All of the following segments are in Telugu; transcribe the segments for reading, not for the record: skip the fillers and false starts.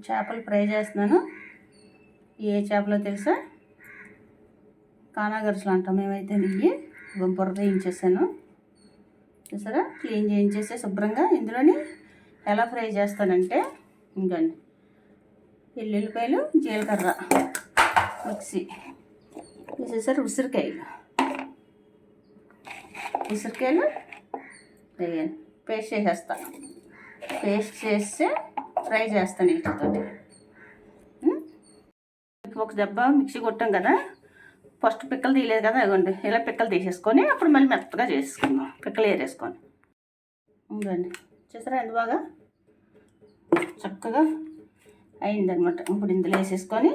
చేపలు ఫ్రై చేస్తున్నాను. ఏ చేపలో తెలుసా? కానాగరుసులు అంటాం మేమైతే. నెయ్యి బొర్ర వేయించేసాను చూసారా, క్లీన్ చేయించేసి శుభ్రంగా. ఇందులోని ఎలా ఫ్రై చేస్తానంటే ఇంకండి, ఎల్లుల్లిపాయలు, జీలకర్ర మిక్సీ వేసేసారు. ఉసిరికాయలు వేయండి, పేస్ట్ చేసేస్తాను. పేస్ట్ చేస్తే ఫ్రై చేస్తాను వీటితోటి. ఒక దెబ్బ మిక్సీ కొట్టాం కదా, ఫస్ట్ పిక్కలు తీయలేదు కదా, ఇవ్వండి ఇలా పిక్కలు తీసేసుకొని అప్పుడు మళ్ళీ మెత్తగా చేసుకుందాం. పిక్కలు ఏరేసుకొని ఇంకండి చూసారా ఎంత బాగా చక్కగా అయిందనమాట. ఇప్పుడు ఇందులో వేసేసుకొని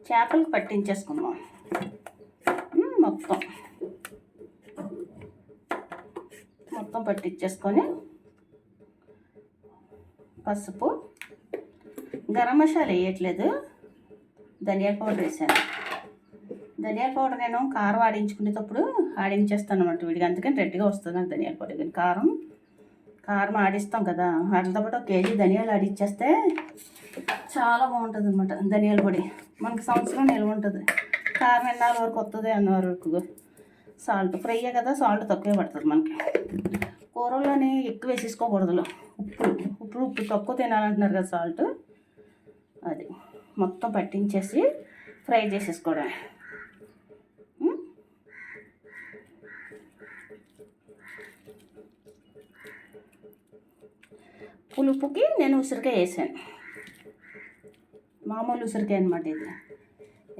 చేపలకు పట్టించేసుకుందాం. మొత్తం పట్టించేసుకొని పసుపు, గరం మసాలా వేయట్లేదు, ధనియాల పౌడర్ వేసాను. ధనియాల పౌడర్ నేను కారం ఆడించుకునేటప్పుడు ఆడించేస్తాను అన్నమాట వీడికి, అందుకని రెడ్గా వస్తుంది నాకు ధనియాల పౌడర్. కానీ కారం ఆడిస్తాం కదా, వాటితో పాటు 1 కేజీ ధనియాలు ఆడిచ్చేస్తే చాలా బాగుంటుంది అనమాట. ధనియాల పొడి మనకి సంవత్సరం నిల్వ ఉంటుంది. కారం ఎన్నాళ్ళ వరకు వస్తుంది అన్న వరకు. సాల్ట్ ఫ్రైయే కదా, సాల్ట్ తక్కువే పడుతుంది మనకి. కూరల్లోని ఎక్కువ వేసేసుకోకూడదు. ఉప్పు తక్కువ తినాలంటున్నారు కదా సాల్ట్. అది మొత్తం పట్టించేసి ఫ్రై చేసేసుకోవడం. పులుపుకి నేను ఉసిరికాయ వేసాను, మామూలు ఉసిరికాయ అనమాట.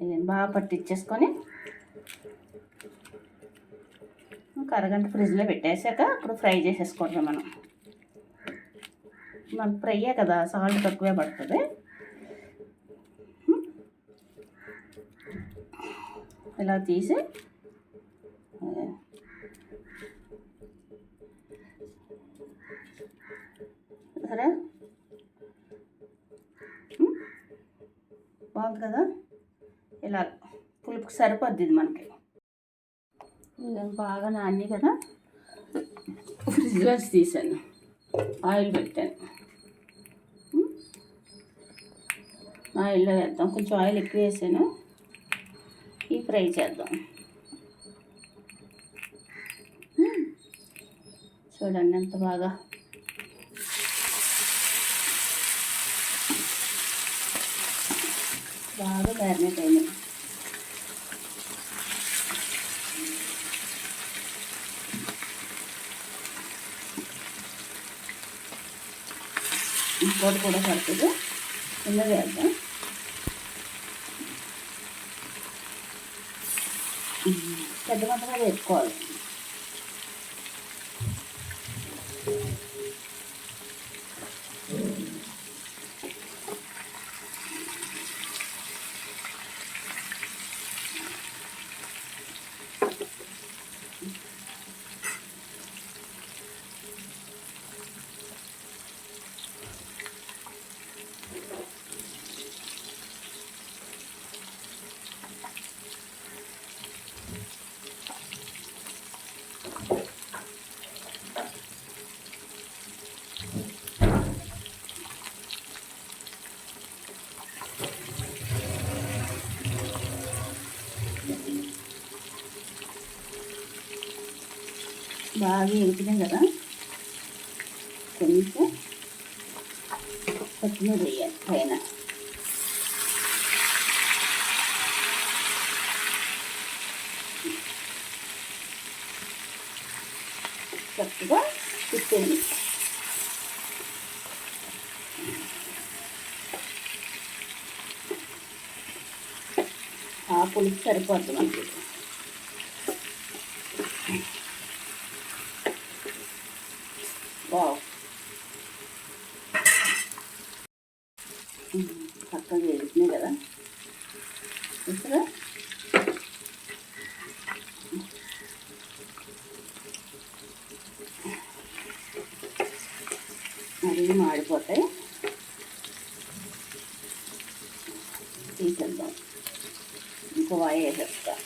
ఇది బాగా పట్టించేసుకొని ఒక అరగంట ఫ్రిడ్జ్లో పెట్టేసాక అప్పుడు ఫ్రై చేసేసుకోవడం. మనకు ఫ్రైయే కదా, సాల్ట్ తక్కువే పడుతుంది. ఇలా తీసి సరే బాగుంది కదా. ఇలా పులుపుకి సరిపోద్ది ఇది మనకి. బాగా నాని కదా, ఫ్రిడ్జ్లో తీసాను, ఆయిల్ పెట్టాను. ఆయిల్లో వేద్దాం, కొంచెం ఆయిల్ ఎక్కువ వేసాను. ఈ ఫ్రై చేద్దాం. చూడండి ఎంత బాగా మ్యారినేట్ అయినాయి. ఇంకోటి కూడా పడుతుంది, ఇలా వేద్దాం. పెద్ద మంటగా వేసుకోవాలి. బాగా ఎగిపోయినాయి కదా, కొంచెం కొత్తిమీర వేయాలి పైన. చక్కగా తిప్పండి. ఆ పులుపు సరిపోద్ది మనకి. వావ్, చక్కగా వేగుతున్నాయి కదా చూసారా. మరీ మాడిపోతాయి, తీసేద్దాం. ఇంకో వాయి వేసేస్తా.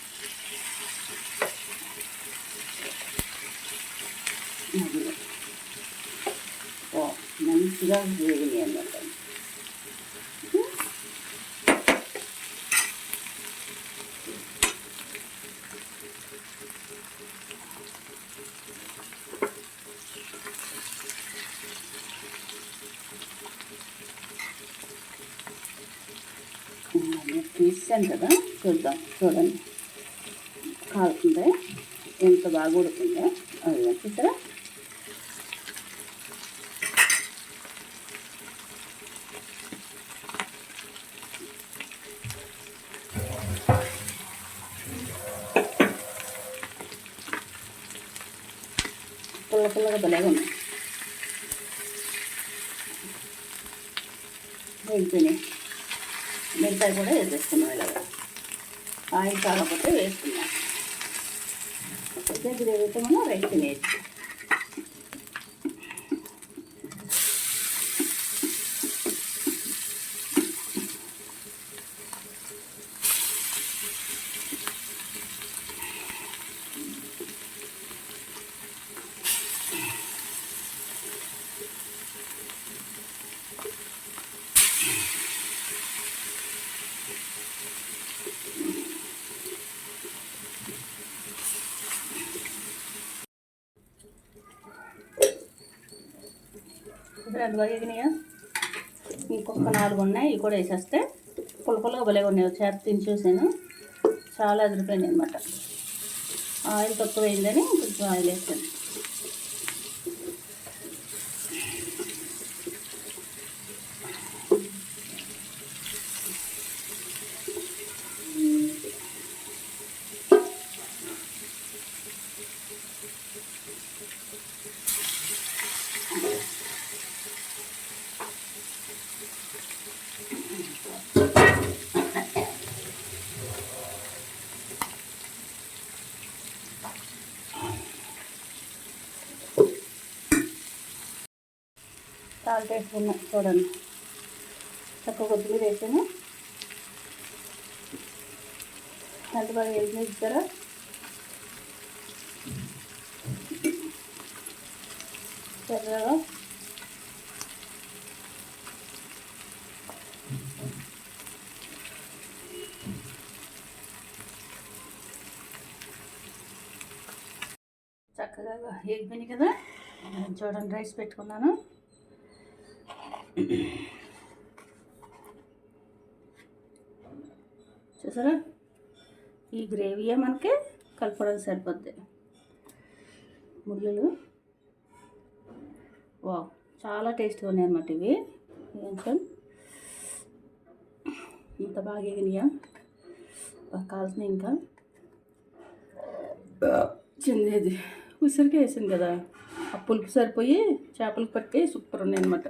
మంచిగా వేగినాయి అన్నమాట. తీసాను కదా, చూద్దాం. చూడండి కాలుతుంది, ఎంత బాగా ఉడుకుందో. అది చూసారా? పుల్లగా భలేగా ఉన్నాయి. వేగిపోయినాయి. మిరపకాయ కూడా వేసేసుకున్నాం. ఇలాగ ఆయిల్ కాకపోతే వేసుకున్నాం. కొద్దిగా గ్రేవీతో మనం రైస్ తినేయచ్చు. రెండు బాగా ఎగినాయా? ఇంకొక 4 ఉన్నాయి. ఇవి కూడా వేసేస్తే పుల్లగా భలేగా ఉన్నాయి. చేత తిని చూసాను, చాలా అదిరిపోయింది అనమాట. ఆయిల్ తక్కువ అయిందని కొంచెం ఆయిల్ వేస్తాను. సాల్ట్ వేసుకున్నా చూడండి. తక్కువ కొద్దిగా వేసాను. ఎంత బాగా వేసి ఇస్తారా? చక్కగా వేగిపోయినాయి కదా. చూడండి, రైస్ పెట్టుకున్నాను. చూసారా? ఈ గ్రేవీయే మనకి కలపడం సరిపోద్ది. ముళ్ళులు వా చాలా టేస్ట్గా ఉన్నాయి అన్నమాట ఇవి. కొంచెం ఇంత బాగా ఎగినాయా? కావాల్సిన ఇంకా చిన్నది ఉసిరికి వేసింది కదా, ఆ పులుపు సరిపోయి చేపలకు పట్టి సూపర్ ఉన్నాయి అన్నమాట.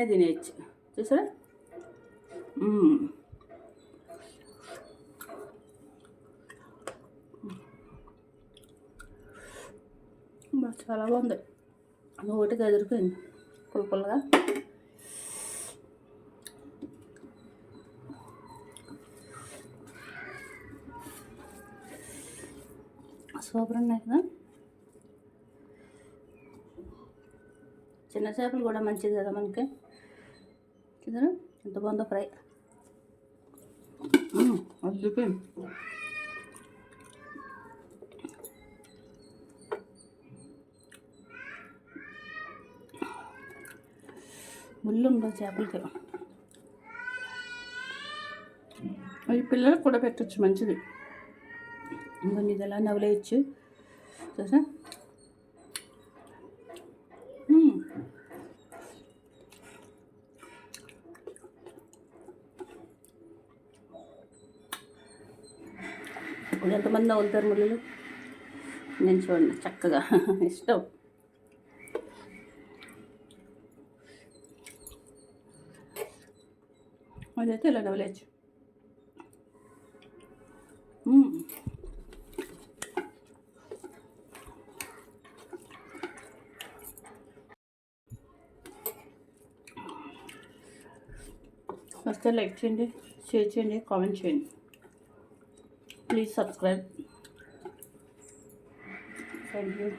తినేయచ్చు. చూసారా? చాలా బాగుంది. నోటికి ఎదిరిపోయింది పుల్లగా. సూపర్ ఉన్నాయి కదా. చిన్న చేపలు కూడా మంచిది కదా మనకి. చూసారా ఎంత బాగుందో ఫ్రై. అద్దుపోయింది. ముళ్ళు ఉండవు చేపలకి. అవి పిల్లలకు కూడా పెట్టచ్చు, మంచిది. ఇంకొన్ని ఇది ఎలా నవ్వులేయచ్చు. చూసా? ఇప్పుడు ఎంతమంది నవ్వులుతారు ముళ్ళు? నేను చూడండి చక్కగా ఇష్టం. అదైతే ఇలా నవ్వులేయచ్చు. వస్తే లైక్ చేయండి, షేర్ చేయండి, కామెంట్ చేయండి. Please subscribe. Thank you.